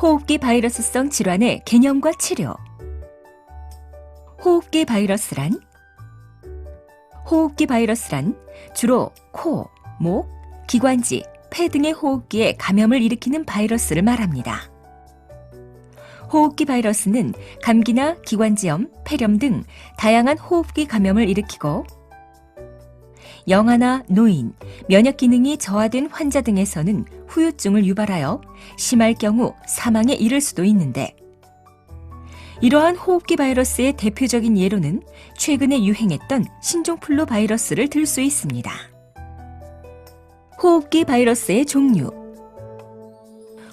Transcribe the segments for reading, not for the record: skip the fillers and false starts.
호흡기 바이러스성 질환의 개념과 치료. 호흡기 바이러스란 주로 코, 목, 기관지, 폐 등의 호흡기에 감염을 일으키는 바이러스를 말합니다. 호흡기 바이러스는 감기나 기관지염, 폐렴 등 다양한 호흡기 감염을 일으키고 영아나 노인, 면역 기능이 저하된 환자 등에서는 후유증을 유발하여 심할 경우 사망에 이를 수도 있는데 이러한 호흡기 바이러스의 대표적인 예로는 최근에 유행했던 신종플루 바이러스를 들 수 있습니다. 호흡기 바이러스의 종류.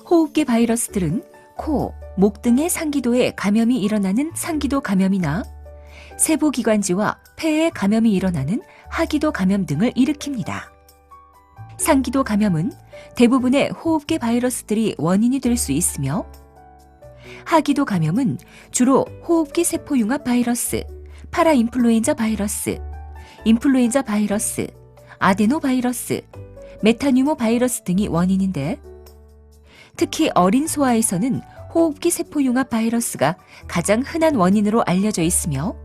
호흡기 바이러스들은 코, 목 등의 상기도에 감염이 일어나는 상기도 감염이나 세부기관지와 폐에 감염이 일어나는 하기도 감염 등을 일으킵니다. 상기도 감염은 대부분의 호흡기 바이러스들이 원인이 될 수 있으며 하기도 감염은 주로 호흡기 세포융합 바이러스, 파라인플루엔자 바이러스, 인플루엔자 바이러스, 아데노바이러스, 메타뉴모 바이러스 등이 원인인데 특히 어린 소아에서는 호흡기 세포융합 바이러스가 가장 흔한 원인으로 알려져 있으며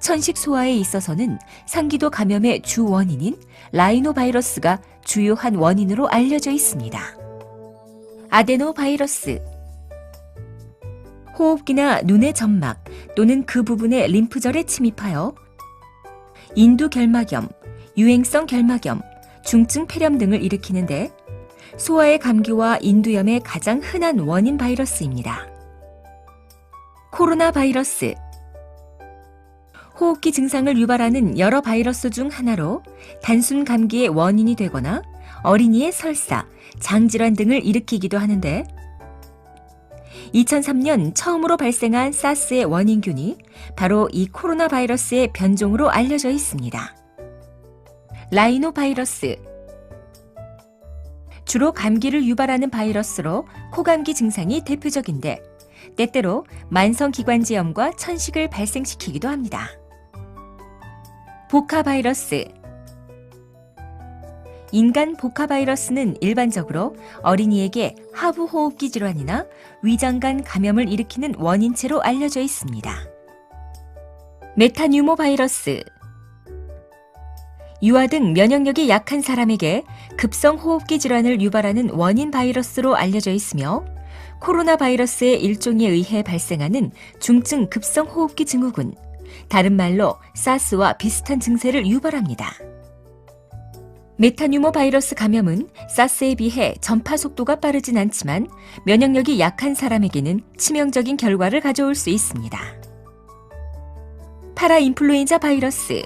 천식 소아에 있어서는 상기도 감염의 주 원인인 라이노바이러스가 주요한 원인으로 알려져 있습니다. 아데노바이러스. 호흡기나 눈의 점막 또는 그 부분의 림프절에 침입하여 인두결막염, 유행성 결막염, 중증 폐렴 등을 일으키는데 소아의 감기와 인두염의 가장 흔한 원인 바이러스입니다. 코로나 바이러스. 호흡기 증상을 유발하는 여러 바이러스 중 하나로 단순 감기의 원인이 되거나 어린이의 설사, 장질환 등을 일으키기도 하는데 2003년 처음으로 발생한 사스의 원인균이 바로 이 코로나 바이러스의 변종으로 알려져 있습니다. 라이노바이러스. 주로 감기를 유발하는 바이러스로 코감기 증상이 대표적인데 때때로 만성기관지염과 천식을 발생시키기도 합니다. 보카바이러스. 인간 보카바이러스는 일반적으로 어린이에게 하부호흡기 질환이나 위장관 감염을 일으키는 원인체로 알려져 있습니다. 메타뉴모 바이러스. 유아 등 면역력이 약한 사람에게 급성 호흡기 질환을 유발하는 원인 바이러스로 알려져 있으며 코로나 바이러스의 일종에 의해 발생하는 중증 급성 호흡기 증후군, 다른 말로 사스와 비슷한 증세를 유발합니다. 메타뉴모 바이러스 감염은 사스에 비해 전파 속도가 빠르진 않지만 면역력이 약한 사람에게는 치명적인 결과를 가져올 수 있습니다. 파라인플루엔자 바이러스.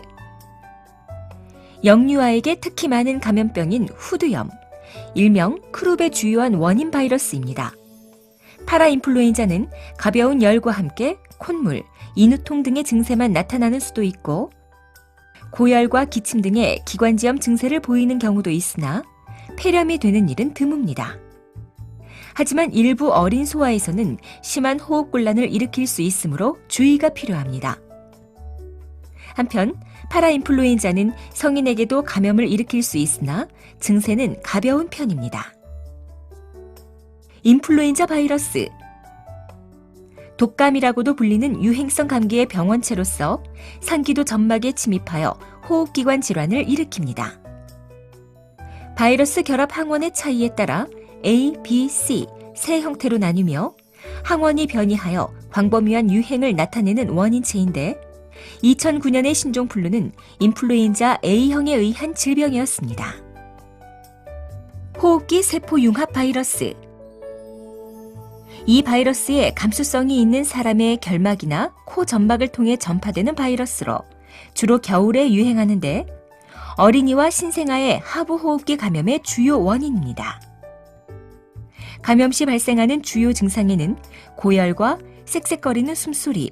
영유아에게 특히 많은 감염병인 후두염, 일명 크룹의 주요한 원인 바이러스입니다. 파라인플루엔자는 가벼운 열과 함께 콧물, 인후통 등의 증세만 나타나는 수도 있고 고열과 기침 등의 기관지염 증세를 보이는 경우도 있으나 폐렴이 되는 일은 드뭅니다. 하지만 일부 어린 소아에서는 심한 호흡곤란을 일으킬 수 있으므로 주의가 필요합니다. 한편 파라인플루엔자는 성인에게도 감염을 일으킬 수 있으나 증세는 가벼운 편입니다. 인플루엔자 바이러스. 독감이라고도 불리는 유행성 감기의 병원체로서 상기도 점막에 침입하여 호흡기관 질환을 일으킵니다. 바이러스 결합 항원의 차이에 따라 A, B, C 세 형태로 나뉘며 항원이 변이하여 광범위한 유행을 나타내는 원인체인데 2009년의 신종플루는 인플루엔자 A형에 의한 질병이었습니다. 호흡기 세포융합 바이러스. 이 바이러스에 감수성이 있는 사람의 결막이나 코 점막을 통해 전파되는 바이러스로 주로 겨울에 유행하는데 어린이와 신생아의 하부호흡기 감염의 주요 원인입니다. 감염 시 발생하는 주요 증상에는 고열과 쌕쌕거리는 숨소리,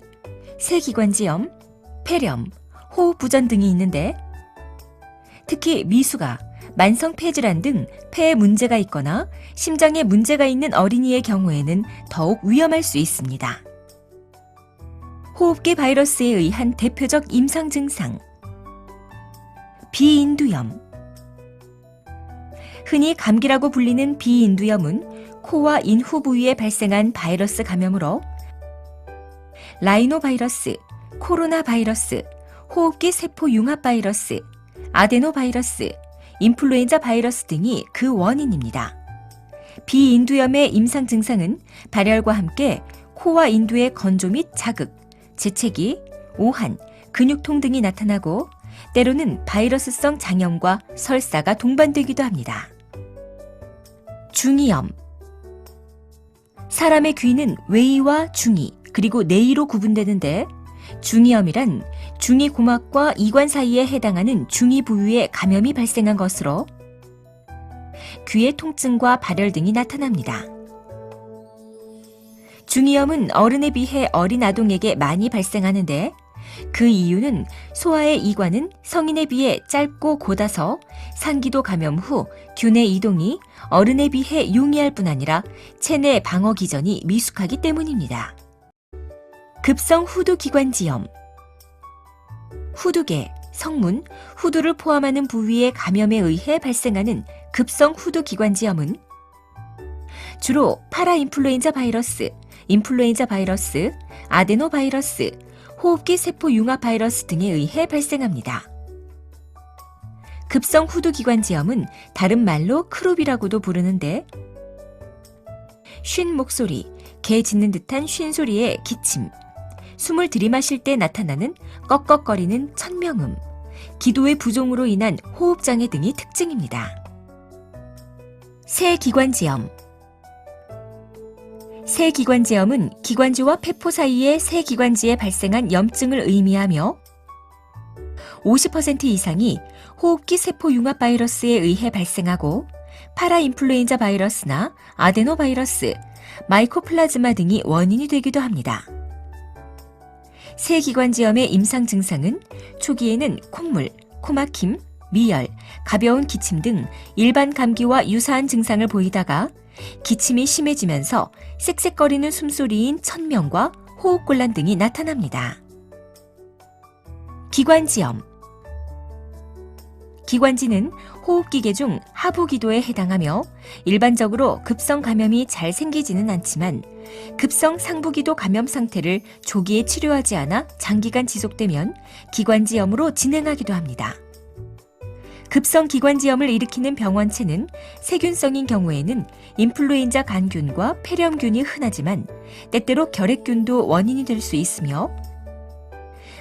세기관지염, 폐렴, 호흡부전 등이 있는데 특히 미수가, 만성폐질환 등 폐에 문제가 있거나 심장에 문제가 있는 어린이의 경우에는 더욱 위험할 수 있습니다. 호흡기 바이러스에 의한 대표적 임상 증상. 비인두염. 흔히 감기라고 불리는 비인두염은 코와 인후 부위에 발생한 바이러스 감염으로 라이노바이러스, 코로나 바이러스, 호흡기 세포 융합 바이러스, 아데노바이러스, 인플루엔자 바이러스 등이 그 원인입니다. 비인두염의 임상 증상은 발열과 함께 코와 인두의 건조 및 자극, 재채기, 오한, 근육통 등이 나타나고 때로는 바이러스성 장염과 설사가 동반되기도 합니다. 중이염. 사람의 귀는 외이와 중이, 그리고 내이로 구분되는데 중이염이란 중이고막과 이관 사이에 해당하는 중이 부위에 감염이 발생한 것으로 귀의 통증과 발열 등이 나타납니다. 중이염은 어른에 비해 어린 아동에게 많이 발생하는데 그 이유는 소아의 이관은 성인에 비해 짧고 곧아서 상기도 감염 후 균의 이동이 어른에 비해 용이할 뿐 아니라 체내 방어 기전이 미숙하기 때문입니다. 급성 후두기관지염. 후두개, 성문, 후두를 포함하는 부위의 감염에 의해 발생하는 급성 후두기관지염은 주로 파라인플루엔자 바이러스, 인플루엔자 바이러스, 아데노바이러스, 호흡기 세포 융합 바이러스 등에 의해 발생합니다. 급성 후두기관지염은 다른 말로 크룹이라고도 부르는데 쉰 목소리, 개 짖는 듯한 쉰 소리의 기침, 숨을 들이마실 때 나타나는 꺽꺽거리는 천명음, 기도의 부종으로 인한 호흡장애 등이 특징입니다. 세기관지염. 세기관지염은 기관지와 폐포 사이의 세기관지에 발생한 염증을 의미하며 50% 이상이 호흡기 세포 융합 바이러스에 의해 발생하고 파라인플루엔자 바이러스나 아데노바이러스, 마이코플라즈마 등이 원인이 되기도 합니다. 세기관지염의 임상 증상은 초기에는 콧물, 코막힘, 미열, 가벼운 기침 등 일반 감기와 유사한 증상을 보이다가 기침이 심해지면서 쌕쌕거리는 숨소리인 천명과 호흡곤란 등이 나타납니다. 기관지염. 기관지는 호흡기계 중 하부기도에 해당하며 일반적으로 급성 감염이 잘 생기지는 않지만 급성 상부기도 감염 상태를 조기에 치료하지 않아 장기간 지속되면 기관지염으로 진행하기도 합니다. 급성 기관지염을 일으키는 병원체는 세균성인 경우에는 인플루엔자 간균과 폐렴균이 흔하지만 때때로 결핵균도 원인이 될 수 있으며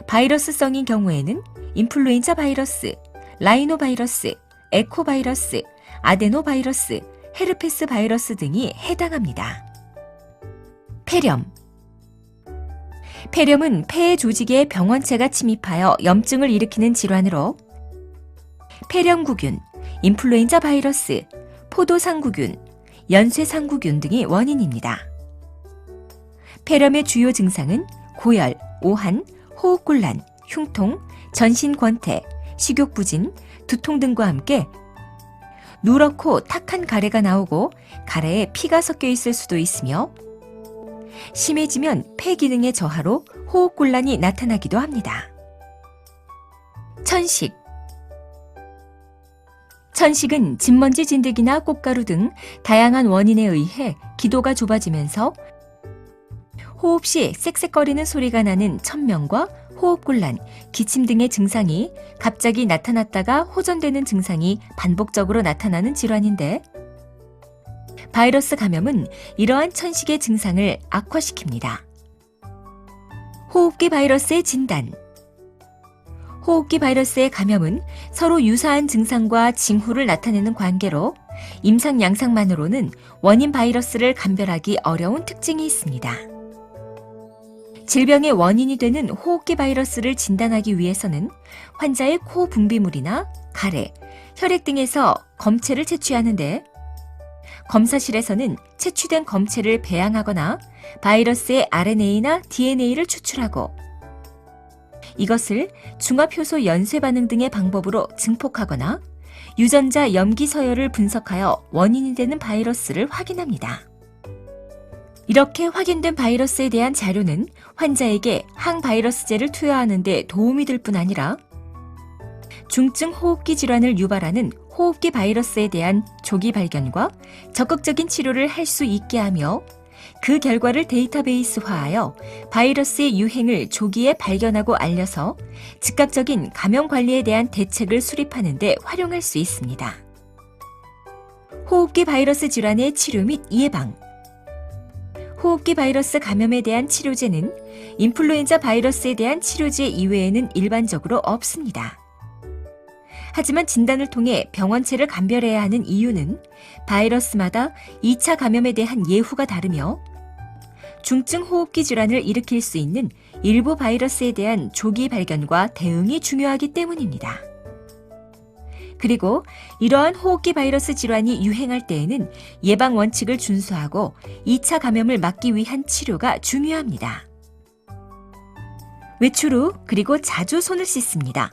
바이러스성인 경우에는 인플루엔자 바이러스, 라이노바이러스, 에코바이러스, 아데노바이러스, 헤르페스 바이러스 등이 해당합니다. 폐렴. 폐렴은 폐의 조직에 병원체가 침입하여 염증을 일으키는 질환으로 폐렴구균, 인플루엔자 바이러스, 포도상구균, 연쇄상구균 등이 원인입니다. 폐렴의 주요 증상은 고열, 오한, 호흡곤란, 흉통, 전신권태, 식욕부진, 두통 등과 함께 누렇고 탁한 가래가 나오고 가래에 피가 섞여 있을 수도 있으며 심해지면 폐 기능의 저하로 호흡곤란이 나타나기도 합니다. 천식. 천식은 진먼지 진드기나 꽃가루 등 다양한 원인에 의해 기도가 좁아지면서 호흡 시 쌕쌕거리는 소리가 나는 천명과 호흡곤란, 기침 등의 증상이 갑자기 나타났다가 호전되는 증상이 반복적으로 나타나는 질환인데 바이러스 감염은 이러한 천식의 증상을 악화시킵니다. 호흡기 바이러스의 진단. 호흡기 바이러스의 감염은 서로 유사한 증상과 징후를 나타내는 관계로 임상 양상만으로는 원인 바이러스를 감별하기 어려운 특징이 있습니다. 질병의 원인이 되는 호흡기 바이러스를 진단하기 위해서는 환자의 코 분비물이나 가래, 혈액 등에서 검체를 채취하는데 검사실에서는 채취된 검체를 배양하거나 바이러스의 RNA나 DNA를 추출하고 이것을 중합효소 연쇄 반응 등의 방법으로 증폭하거나 유전자 염기 서열을 분석하여 원인이 되는 바이러스를 확인합니다. 이렇게 확인된 바이러스에 대한 자료는 환자에게 항바이러스제를 투여하는 데 도움이 될 뿐 아니라 중증 호흡기 질환을 유발하는 호흡기 바이러스에 대한 조기 발견과 적극적인 치료를 할 수 있게 하며 그 결과를 데이터베이스화하여 바이러스의 유행을 조기에 발견하고 알려서 즉각적인 감염 관리에 대한 대책을 수립하는 데 활용할 수 있습니다. 호흡기 바이러스 질환의 치료 및 예방. 호흡기 바이러스 감염에 대한 치료제는 인플루엔자 바이러스에 대한 치료제 이외에는 일반적으로 없습니다. 하지만 진단을 통해 병원체를 감별해야 하는 이유는 바이러스마다 2차 감염에 대한 예후가 다르며 중증 호흡기 질환을 일으킬 수 있는 일부 바이러스에 대한 조기 발견과 대응이 중요하기 때문입니다. 그리고 이러한 호흡기 바이러스 질환이 유행할 때에는 예방 원칙을 준수하고 2차 감염을 막기 위한 치료가 중요합니다. 외출 후 그리고 자주 손을 씻습니다.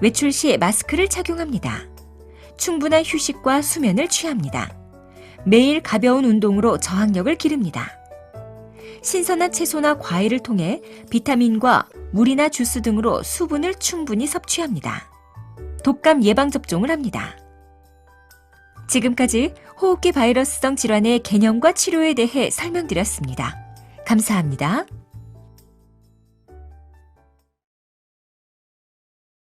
외출 시 마스크를 착용합니다. 충분한 휴식과 수면을 취합니다. 매일 가벼운 운동으로 저항력을 기릅니다. 신선한 채소나 과일을 통해 비타민과 물이나 주스 등으로 수분을 충분히 섭취합니다. 독감 예방접종을 합니다. 지금까지 호흡기 바이러스성 질환의 개념과 치료에 대해 설명드렸습니다. 감사합니다.